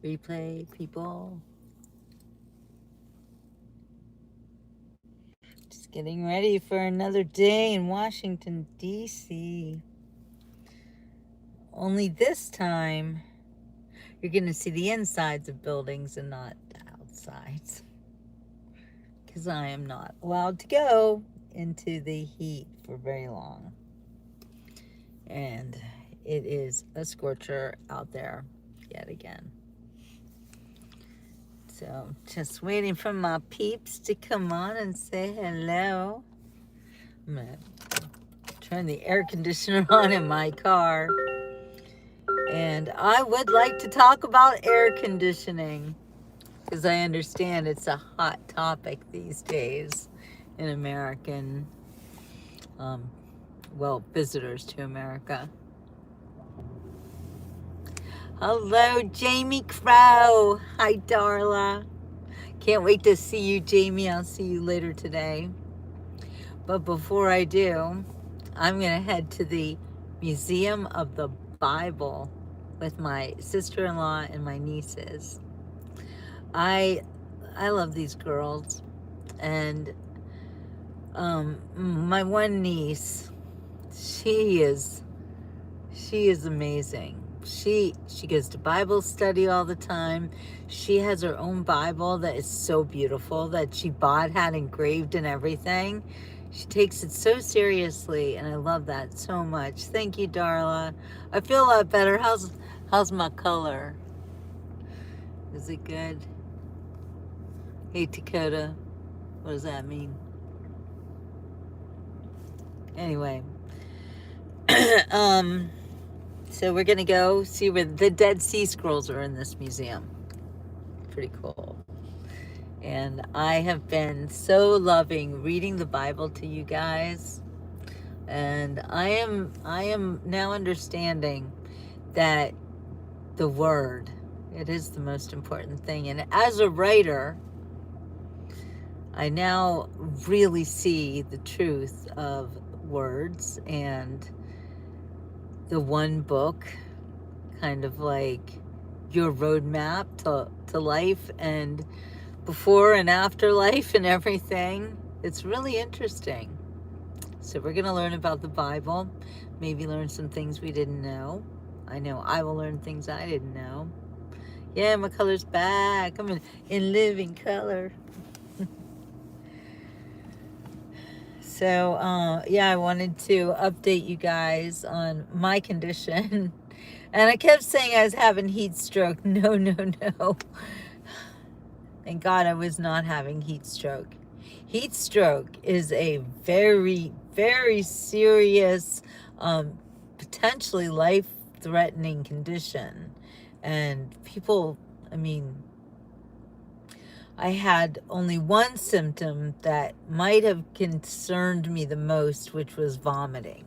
Replay, people. Just getting ready for another day in Washington, D.C. Only this time, you're going to see the insides of buildings and not the outsides. Because I am not allowed to go into the heat for very long. And it is a scorcher out there yet again. So just waiting for my peeps to come on and say hello. I'm going to turn the air conditioner on in my car. And I would like to talk about air conditioning because I understand it's a hot topic these days in American, visitors to America. Hello, Jamie Crow. Hi, Darla. Can't wait to see you, Jamie. I'll see you later today. But before I do, I'm going to head to the Museum of the Bible with my sister-in-law and my nieces. I love these girls, and my one niece, she is amazing. She goes to Bible study all the time. She has her own Bible that is so beautiful that she bought, had engraved and everything. She takes it so seriously, and I love that so much. Thank you, Darla. I feel a lot better. How's my color? Is it good? Hey, Dakota. What does that mean? Anyway. So we're going to go see where the Dead Sea Scrolls are in this museum. Pretty cool. And I have been so loving reading the Bible to you guys. And I am now understanding that the Word, it is the most important thing. And as a writer, I now really see the truth of words and the one book, kind of like your roadmap to life and before and after life and everything. It's really interesting. So we're going to learn about the Bible, maybe learn some things we didn't know. I know I will learn things I didn't know. Yeah, my color's back. I'm in living color. So, I wanted to update you guys on my condition. And I kept saying I was having heat stroke. No, no, no. Thank God I was not having heat stroke. Heat stroke is a very, very serious, potentially life-threatening condition. And people, I had only one symptom that might have concerned me the most, which was vomiting.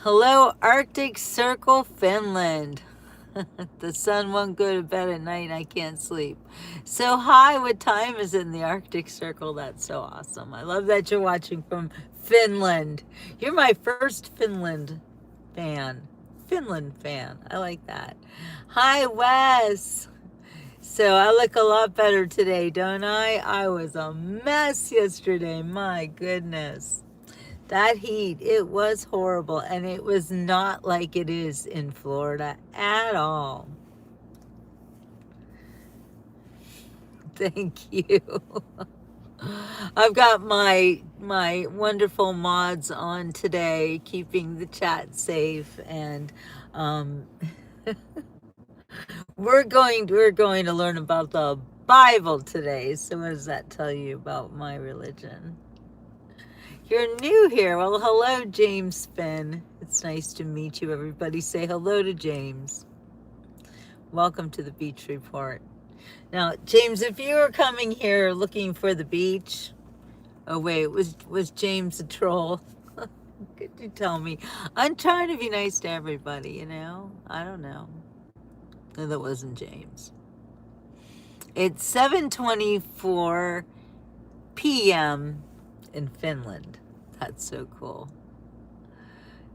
Hello, Arctic Circle, Finland. The sun won't go to bed at night and I can't sleep. So hi, what time is it in the Arctic Circle? That's so awesome. I love that you're watching from Finland. You're my first Finland fan. I like that. Hi, Wes. So I look a lot better today, don't I? I was a mess yesterday. My goodness. That heat, it was horrible. And it was not like it is in Florida at all. Thank you. I've got my wonderful mods on today, keeping the chat safe, and we're going to learn about the Bible today. So what does that tell you about my religion? You're new here. Well, hello, James Finn. It's nice to meet you, everybody. Say hello to James. Welcome to the Beach Report. Now, James, if you were coming here looking for the beach, oh wait, was James a troll? Could you tell me? I'm trying to be nice to everybody, you know? I don't know. No, that wasn't James. It's 7:24 p.m. in Finland. That's so cool.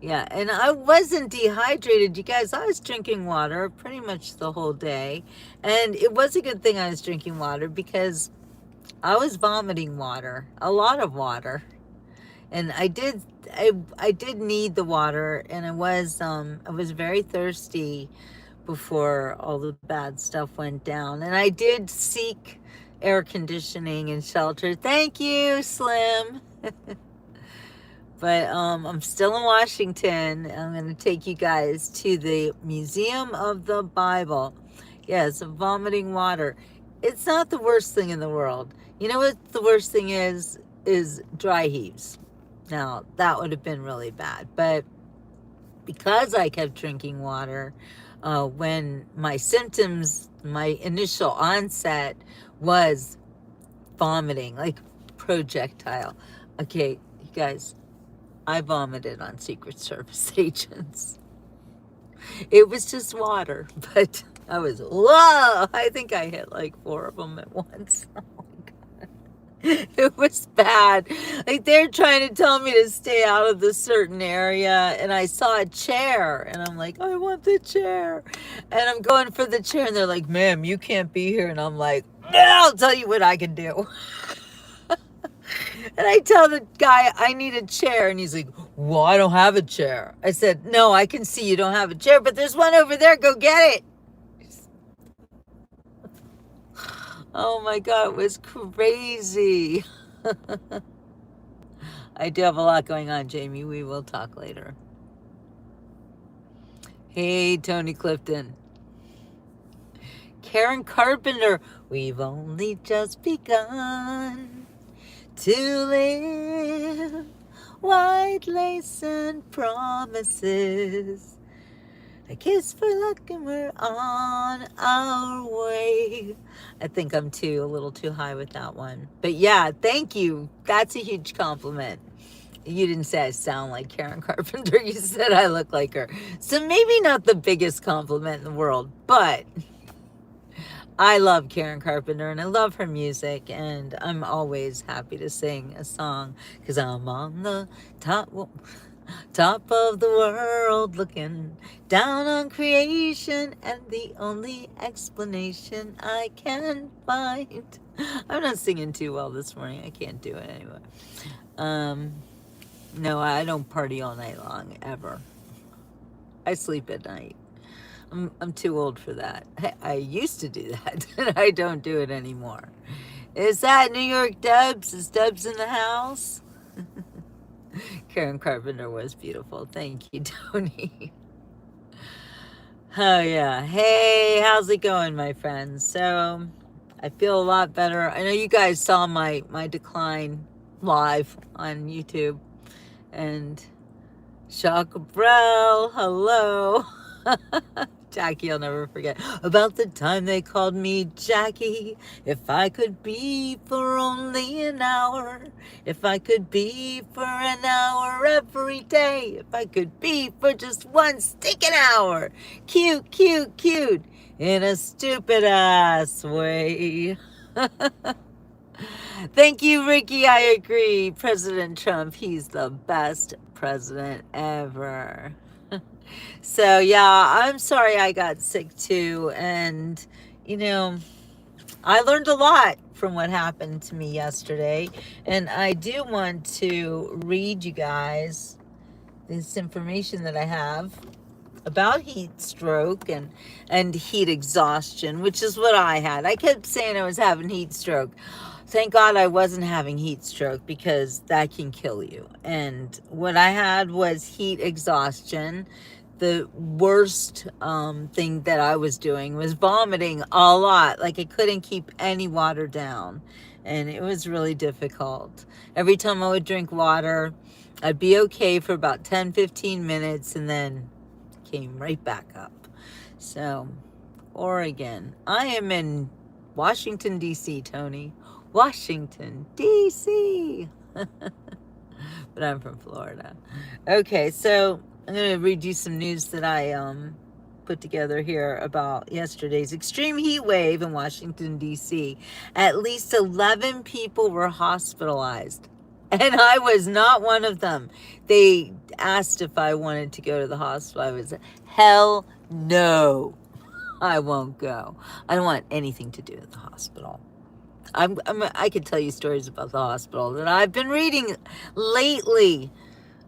Yeah, and I wasn't dehydrated, you guys. I was drinking water pretty much the whole day. And it was a good thing I was drinking water because I was vomiting water, a lot of water. And I did need the water, and I was very thirsty before all the bad stuff went down. And I did seek air conditioning and shelter. Thank you, Slim. But I'm still in Washington. I'm going to take you guys to the Museum of the Bible. Yes, vomiting water. It's not the worst thing in the world. You know what the worst thing is? Is dry heaves. Now, that would have been really bad. But because I kept drinking water, when my symptoms, my initial onset was vomiting, like projectile. Okay, you guys, I vomited on Secret Service agents. It was just water, but I was, whoa, I think I hit like 4 of them at once. Oh my God. It was bad. Like they're trying to tell me to stay out of this certain area, and I saw a chair, and I'm like, I want the chair. And I'm going for the chair, and they're like, ma'am, you can't be here. And I'm like, no, I'll tell you what I can do. And I tell the guy I need a chair, and he's like, well, I don't have a chair. I said, no, I can see you don't have a chair, but there's one over there. Go get it. Oh my God, it was crazy. I do have a lot going on, Jamie. We will talk later. Hey, Tony Clifton. Karen Carpenter, we've only just begun to live. White lace and promises. A kiss for luck and we're on our way. I think I'm a little too high with that one. But yeah, thank you. That's a huge compliment. You didn't say I sound like Karen Carpenter. You said I look like her. So maybe not the biggest compliment in the world, but I love Karen Carpenter and I love her music, and I'm always happy to sing a song because I'm on the top of the world looking down on creation, and the only explanation I can find. I'm not singing too well this morning. I can't do it anyway. No, I don't party all night long, ever. I sleep at night. I'm too old for that. I used to do that, and I don't do it anymore. Is that New York Dubs? Is Dubs in the house? Karen Carpenter was beautiful. Thank you, Tony. Oh, yeah. Hey, how's it going, my friends? So, I feel a lot better. I know you guys saw my decline live on YouTube. And Shaka Brell, hello. Jackie, I'll never forget about the time they called me Jackie. If I could be for only an hour, if I could be for an hour every day, if I could be for just one stinking hour, cute, cute, cute, in a stupid ass way. Thank you, Ricky. I agree. President Trump, he's the best president ever. So, yeah, I'm sorry I got sick too. And, I learned a lot from what happened to me yesterday. And I do want to read you guys this information that I have about heat stroke and heat exhaustion, which is what I had. I kept saying I was having heat stroke. Thank God I wasn't having heat stroke, because that can kill you. And what I had was heat exhaustion. The worst thing that I was doing was vomiting a lot. Like I couldn't keep any water down. And it was really difficult. Every time I would drink water, I'd be okay for about 10-15 minutes and then came right back up. So, Oregon. I am in Washington, D.C., Tony. Washington, D.C. But I'm from Florida. Okay, so I'm going to read you some news that I put together here about yesterday's extreme heat wave in Washington, D.C. At least 11 people were hospitalized. And I was not one of them. They asked if I wanted to go to the hospital. I was, hell no, I won't go. I don't want anything to do with the hospital. I could tell you stories about the hospital that I've been reading lately.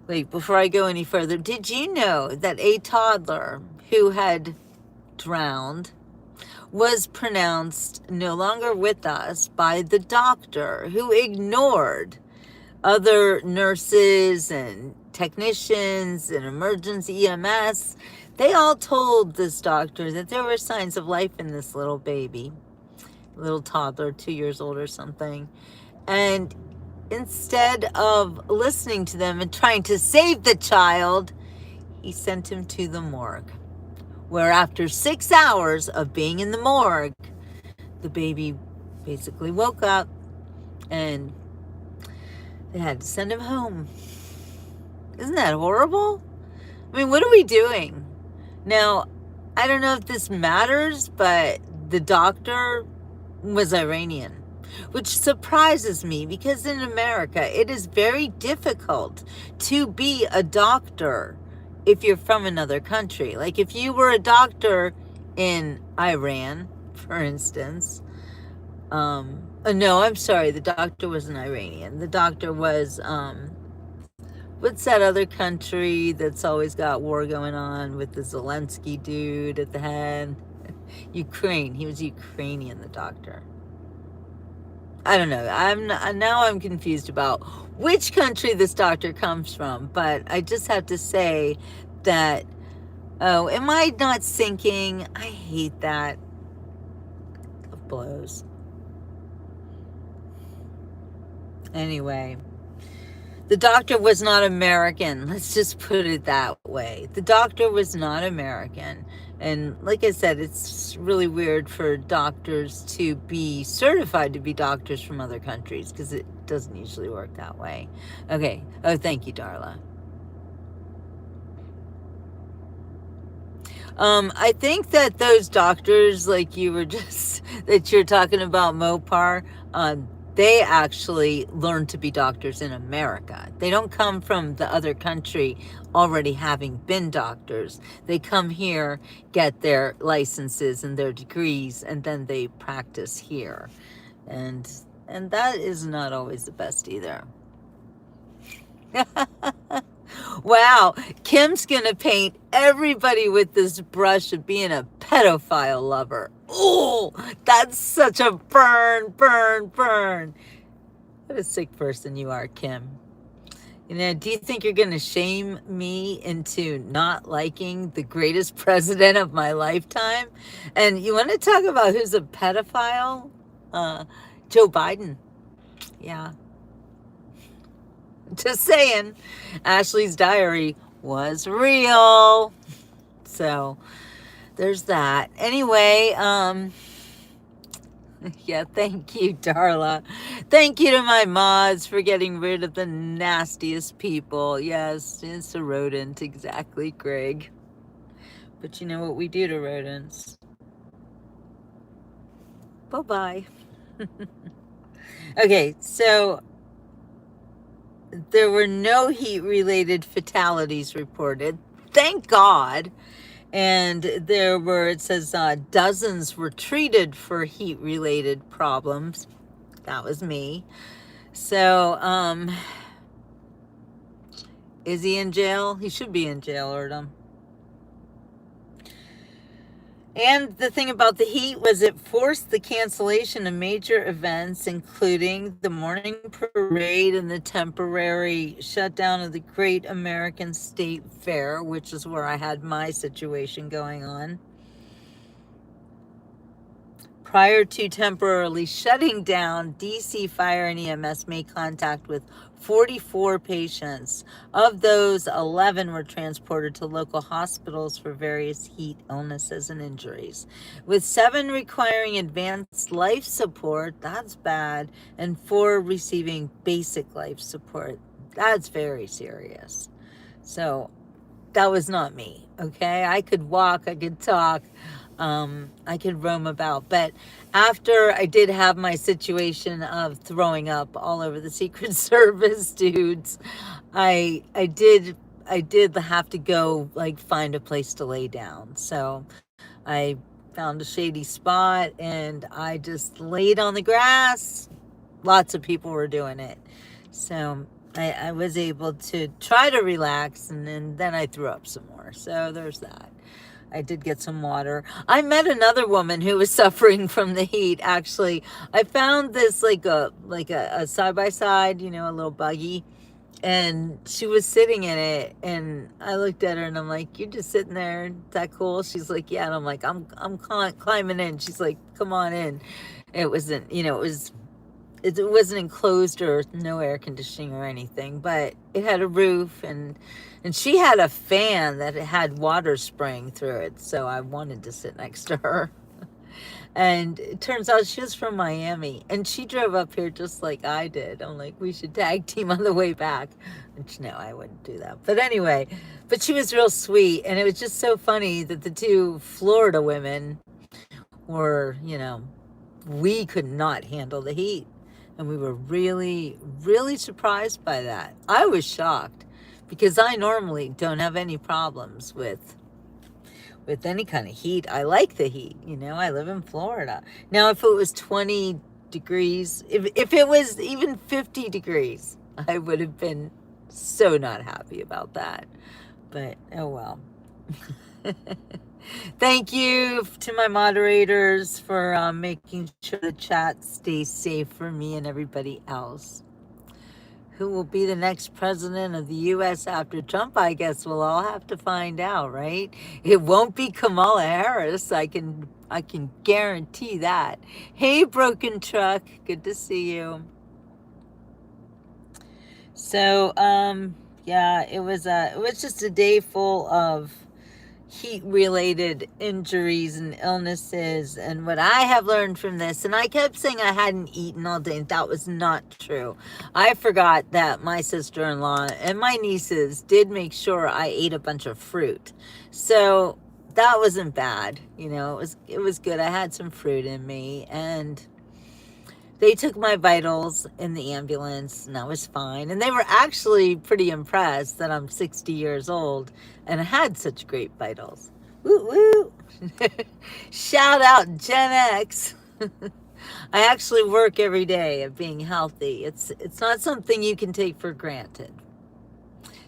Wait, before I go any further, did you know that a toddler who had drowned was pronounced no longer with us by the doctor, who ignored other nurses and technicians and emergency EMS? They all told this doctor that there were signs of life in this little baby, little toddler, 2 years old or something. And instead of listening to them and trying to save the child, he sent him to the morgue, where after 6 hours of being in the morgue, the baby basically woke up and they had to send him home. Isn't that horrible? I mean, what are we doing? Now, I don't know if this matters, but the doctor was Iranian, which surprises me because in America, it is very difficult to be a doctor if you're from another country. Like if you were a doctor in Iran, for instance, no, I'm sorry, the doctor wasn't Iranian. The doctor was, what's that other country that's always got war going on with the Zelensky dude at the head? Ukraine. He was Ukrainian, the doctor. I don't know. I'm confused about which country this doctor comes from, but I just have to say that, oh, am I not sinking? I hate that. It blows. Anyway, the doctor was not American. Let's just put it that way. The doctor was not American. And like I said, it's really weird for doctors to be certified to be doctors from other countries because it doesn't usually work that way. Okay. Oh, thank you, Darla. I think that those doctors, like you were just, that you're talking about, Mopar, they actually learn to be doctors in America. They don't come from the other country already having been doctors. They come here, get their licenses and their degrees, and then they practice here. And that is not always the best either. Wow, Kim's gonna paint everybody with this brush of being a pedophile lover. Oh, that's such a burn. What a sick person you are, Kim. You know, do you think you're gonna shame me into not liking the greatest president of my lifetime? And you want to talk about who's a pedophile? Joe Biden. Yeah. Just saying, Ashley's diary was real. So there's that. Anyway, yeah, thank you, Darla. Thank you to my mods for getting rid of the nastiest people. Yes, it's a rodent, exactly, Greg. But you know what we do to rodents? Bye-bye. Okay, so there were no heat-related fatalities reported. Thank God. And there were, it says, dozens were treated for heat-related problems. That was me. So, is he in jail? He should be in jail, Erdem. And the thing about the heat was it forced the cancellation of major events, including the morning parade and the temporary shutdown of the Great American State Fair, which is where I had my situation going on. Prior to temporarily shutting down, DC Fire and EMS made contact with 44 patients. Of those, 11 were transported to local hospitals for various heat illnesses and injuries, with 7 requiring advanced life support, that's bad, and 4 receiving basic life support. That's very serious. So that was not me, okay? I could walk, I could talk. I could roam about. But after I did have my situation of throwing up all over the Secret Service dudes, I did have to go like find a place to lay down. So I found a shady spot and I just laid on the grass. Lots of people were doing it. So I was able to try to relax, and then I threw up some more. So there's that. I did get some water. I met another woman who was suffering from the heat. Actually, I found this like a side by side, a little buggy, and she was sitting in it. And I looked at her and I'm like, "You're just sitting there. Is that cool?" She's like, "Yeah." And I'm like, "I'm climbing in." She's like, "Come on in." It wasn't, it wasn't enclosed or no air conditioning or anything, but it had a roof, and she had a fan that had water spraying through it, so I wanted to sit next to her. And it turns out she was from Miami, and she drove up here just like I did. I'm like, we should tag team on the way back. Which, no, I wouldn't do that. But anyway, but she was real sweet, and it was just so funny that the two Florida women were, we could not handle the heat. And we were really, really surprised by that. I was shocked because I normally don't have any problems with any kind of heat. I like the heat, I live in Florida. Now, if it was 20 degrees, if it was even 50 degrees, I would have been so not happy about that. But, oh well. Thank you to my moderators for making sure the chat stays safe for me and everybody else. Who will be the next president of the U.S. after Trump? I guess we'll all have to find out, right? It won't be Kamala Harris. I can guarantee that. Hey, Broken Truck, good to see you. So, yeah, it was just a day full of heat-related injuries and illnesses. And what I have learned from this, and I kept saying I hadn't eaten all day, and that was not true. I forgot that my sister-in-law and my nieces did make sure I ate a bunch of fruit. So that wasn't bad. It was good. I had some fruit in me, and they took my vitals in the ambulance, and I was fine. And they were actually pretty impressed that I'm 60 years old and I had such great vitals. Woo woo! Shout out Gen X. I actually work every day at being healthy. It's not something you can take for granted.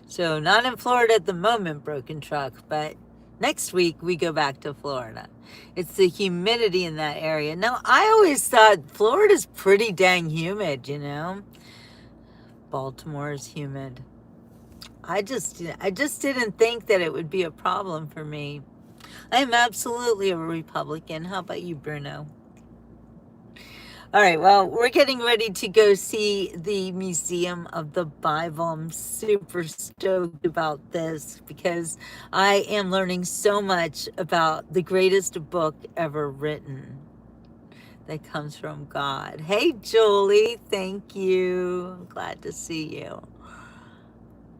So not in Florida at the moment, Broken Truck, but next week we go back to Florida. It's the humidity in that area. Now, I always thought Florida's pretty dang humid, Baltimore is humid. I just didn't think that it would be a problem for me. I'm absolutely a Republican. How about you, Bruno? All right, well, we're getting ready to go see the Museum of the Bible. I'm super stoked about this because I am learning so much about the greatest book ever written that comes from God. Hey, Julie, thank you. I'm glad to see you.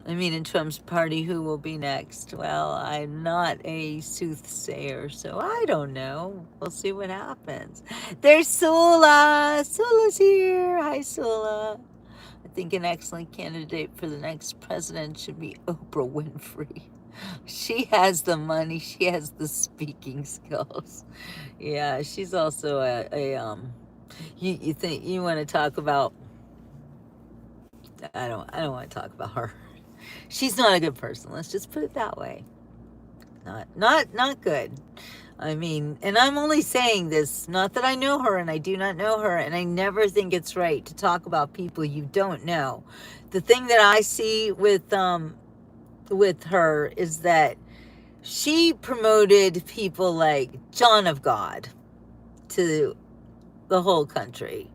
In Trump's party, who will be next? Well, I'm not a soothsayer, so I don't know. We'll see what happens. There's Sula. Sula's here. Hi, Sula. I think an excellent candidate for the next president should be Oprah Winfrey. She has the money. She has the speaking skills. Yeah, she's also you think you want to talk about, I don't want to talk about her. She's not a good person. Let's just put it that way. Not good. And I'm only saying this, not that I know her, and I do not know her, and I never think it's right to talk about people you don't know. The thing that I see with her is that she promoted people like John of God to the whole country.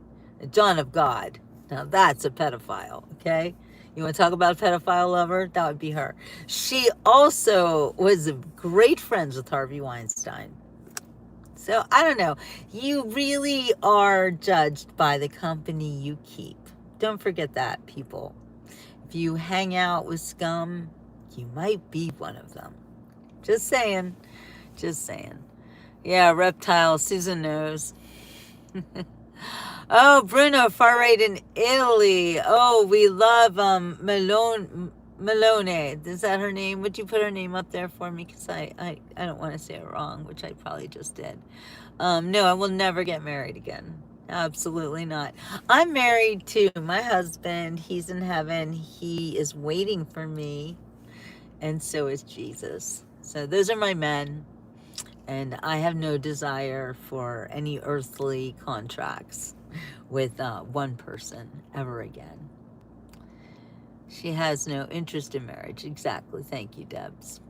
John of God. Now that's a pedophile, okay? You want to talk about a pedophile lover? That would be her. She also was great friends with Harvey Weinstein. So, I don't know. You really are judged by the company you keep. Don't forget that, people. If you hang out with scum, you might be one of them. Just saying. Yeah, reptile. Susan knows. Oh, Bruno, far right in Italy. Oh, we love Malone. Is that her name? Would you put her name up there for me? Because I don't want to say it wrong, which I probably just did. No, I will never get married again. Absolutely not. I'm married to my husband. He's in heaven. He is waiting for me, and so is Jesus. So those are my men, and I have no desire for any earthly contracts with one person ever again. She has no interest in marriage. Exactly. Thank you, Debs.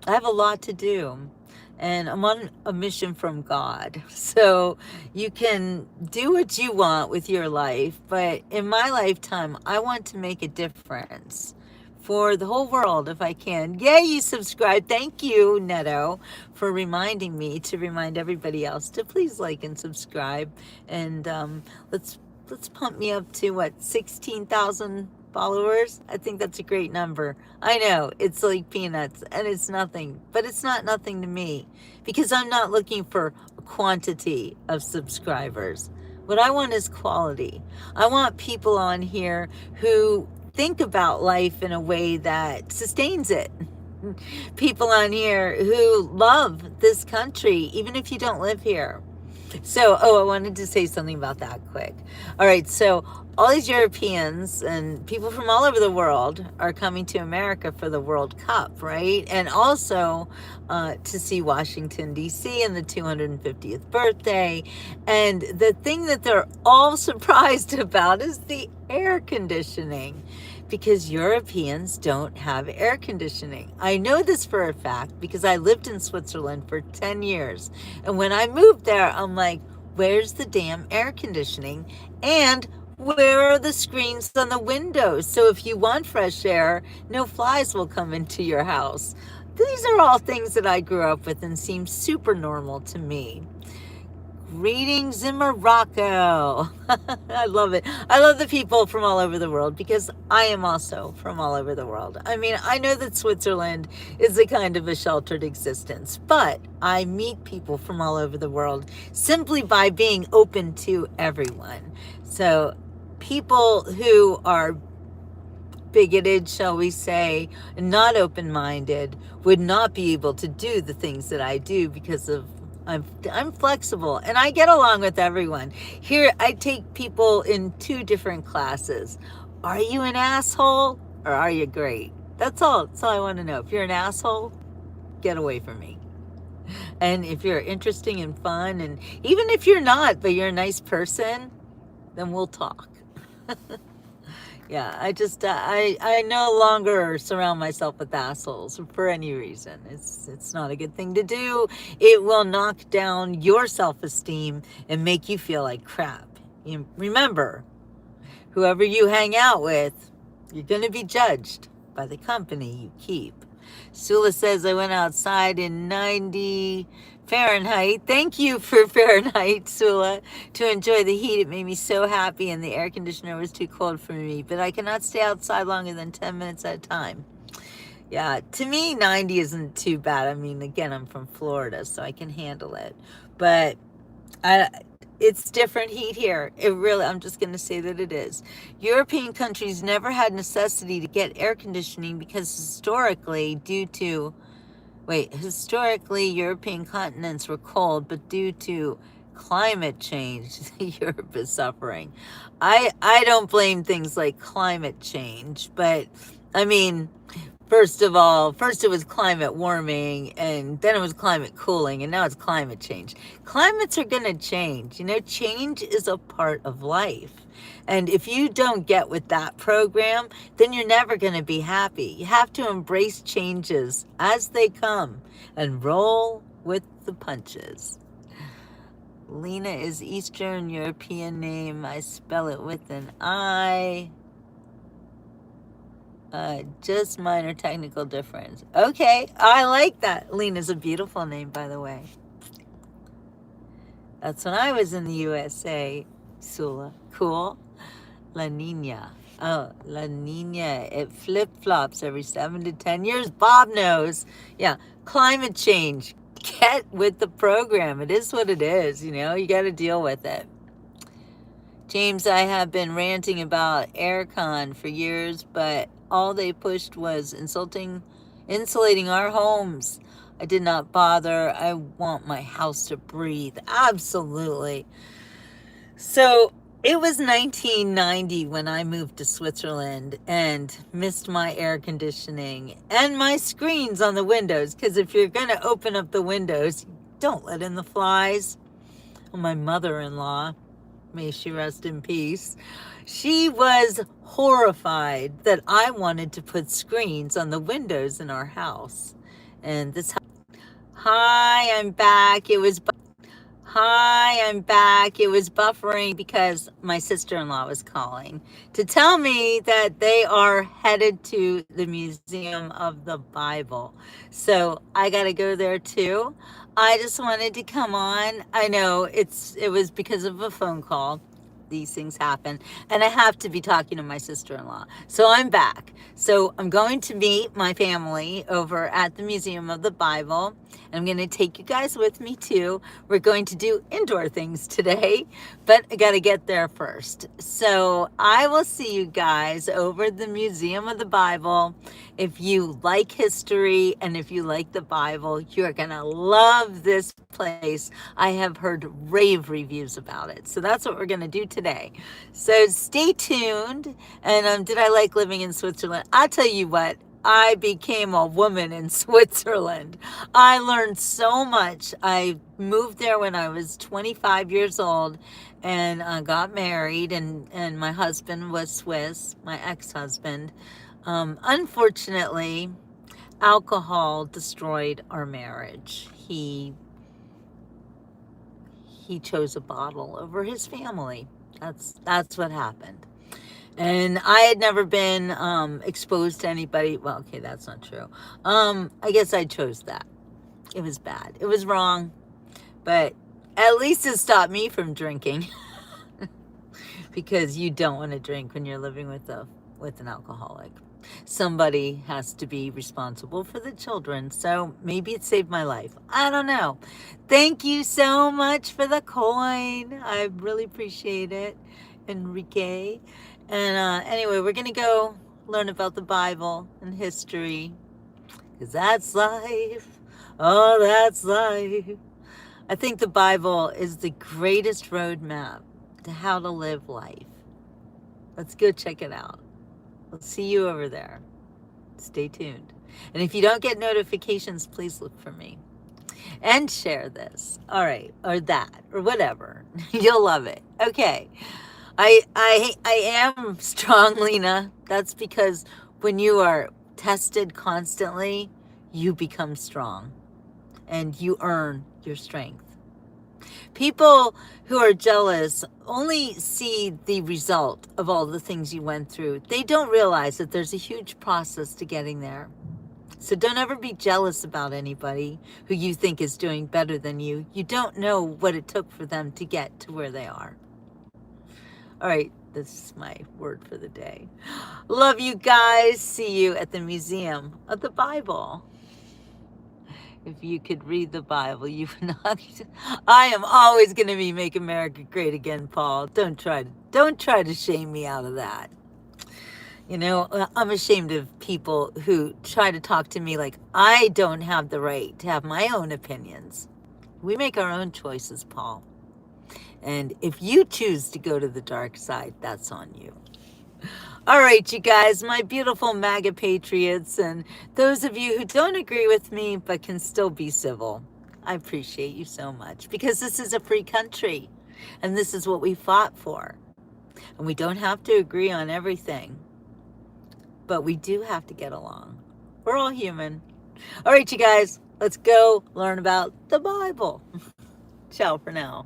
I have a lot to do, and I'm on a mission from God. So you can do what you want with your life, but in my lifetime, I want to make a difference for the whole world if I can. Yay, you subscribe. Thank you, Neto, for reminding me to remind everybody else to please like and subscribe. And let's pump me up to what, 16,000 followers. I think that's a great number. I know it's like peanuts and it's nothing, but it's not nothing to me because I'm not looking for a quantity of subscribers. What I want is quality. I want people on here who think about life in a way that sustains it. People on here who love this country, even if you don't live here. So, I wanted to say something about that quick. All right, so all these Europeans and people from all over the world are coming to America for the World Cup, right? And also to see Washington, D.C. and the 250th birthday. And the thing that they're all surprised about is the air conditioning, because Europeans don't have air conditioning. I know this for a fact because I lived in Switzerland for 10 years. And when I moved there, I'm like, where's the damn air conditioning? And where are the screens on the windows? So if you want fresh air, no flies will come into your house. These are all things that I grew up with and seem super normal to me. Greetings in Morocco. I love it. I love the people from all over the world because I am also from all over the world. I mean, I know that Switzerland is a kind of a sheltered existence, but I meet people from all over the world simply by being open to everyone. So people who are bigoted, shall we say, not open-minded, would not be able to do the things that I do because of I'm flexible and I get along with everyone. Here, I take people in two different classes. Are you an asshole or are you great? That's all. That's all I want to know. If you're an asshole, get away from me. And if you're interesting and fun, and even if you're not, but you're a nice person, then we'll talk. Yeah, I no longer surround myself with assholes for any reason. It's not a good thing to do. It will knock down your self-esteem and make you feel like crap. Remember, whoever you hang out with, you're going to be judged by the company you keep. Sula says, I went outside in 90 Fahrenheit. Thank you for Fahrenheit, Sula, to enjoy the heat. It made me so happy, and the air conditioner was too cold for me, but I cannot stay outside longer than 10 minutes at a time. Yeah, to me, 90 isn't too bad. I mean, again, I'm from Florida, so I can handle it, but it's different heat here. I'm just going to say that it is. European countries never had necessity to get air conditioning because historically, European continents were cold, but due to climate change, Europe is suffering. I don't blame things like climate change, but I mean, first it was climate warming, and then it was climate cooling, and now it's climate change. Climates are going to change. Change is a part of life. And if you don't get with that program, then you're never going to be happy. You have to embrace changes as they come and roll with the punches. Lena is Eastern European name. I spell it with an I. Just minor technical difference. Okay, I like that. Lena's a beautiful name, by the way. That's when I was in the USA, Sula. Cool. La Nina. Oh, La Nina. It flip-flops every 7 to 10 years. Bob knows. Yeah, climate change. get with the program. It is what it is, you know, you got to deal with it. James, I have been ranting about aircon for years, but all they pushed was insulating our homes. I did not bother. I want my house to breathe. Absolutely. So it was 1990 when I moved to Switzerland and missed my air conditioning and my screens on the windows, because if you're going to open up the windows, don't let in the flies. Well, my mother-in-law, may she rest in peace, she was horrified that I wanted to put screens on the windows in our house. And this, hi, I'm back. I'm back. It was buffering because my sister-in-law was calling to tell me that they are headed to the Museum of the Bible. So I got to go there too. I just wanted to come on. I know it was because of a phone call. These things happen, and I have to be talking to my sister-in-law. So I'm back. So I'm going to meet my family over at the Museum of the Bible. I'm going to take you guys with me too. We're going to do indoor things today, but I got to get there first. So I will see you guys over at the Museum of the Bible. If you like history and if you like the Bible, you're going to love this place. I have heard rave reviews about it. So that's what we're going to do today. So stay tuned. And did I like living in Switzerland? I'll tell you what. I became a woman in Switzerland. I learned so much. I moved there when I was 25 years old and got married, and my husband was Swiss, my ex-husband. Unfortunately, alcohol destroyed our marriage. He chose a bottle over his family. That's what happened. And I had never been exposed to anybody. Well, okay, that's not true. I guess I chose that. It was bad. It was wrong. But at least it stopped me from drinking. Because you don't want to drink when you're living with an alcoholic. Somebody has to be responsible for the children. So maybe it saved my life. I don't know. Thank you so much for the coin. I really appreciate it, Enrique. And anyway, we're going to go learn about the Bible and history. Because that's life. Oh, that's life. I think the Bible is the greatest roadmap to how to live life. Let's go check it out. I'll see you over there. Stay tuned. And if you don't get notifications, please look for me. And share this. All right. Or that. Or whatever. You'll love it. Okay. I am strong, Lena. That's because when you are tested constantly, you become strong. And you earn your strength. People who are jealous only see the result of all the things you went through. They don't realize that there's a huge process to getting there. So don't ever be jealous about anybody who you think is doing better than you. You don't know what it took for them to get to where they are. All right, this is my word for the day. Love you guys. See you at the Museum of the Bible. If you could read the Bible, you would not. I am always going to be Make America Great Again, Paul. Don't try to shame me out of that. You know, I'm ashamed of people who try to talk to me like I don't have the right to have my own opinions. We make our own choices, Paul. And if you choose to go to the dark side, that's on you. All right, you guys, my beautiful MAGA patriots, and those of you who don't agree with me but can still be civil, I appreciate you so much, because this is a free country, and this is what we fought for. And we don't have to agree on everything, but we do have to get along. We're all human. All right, you guys, let's go learn about the Bible. Ciao for now.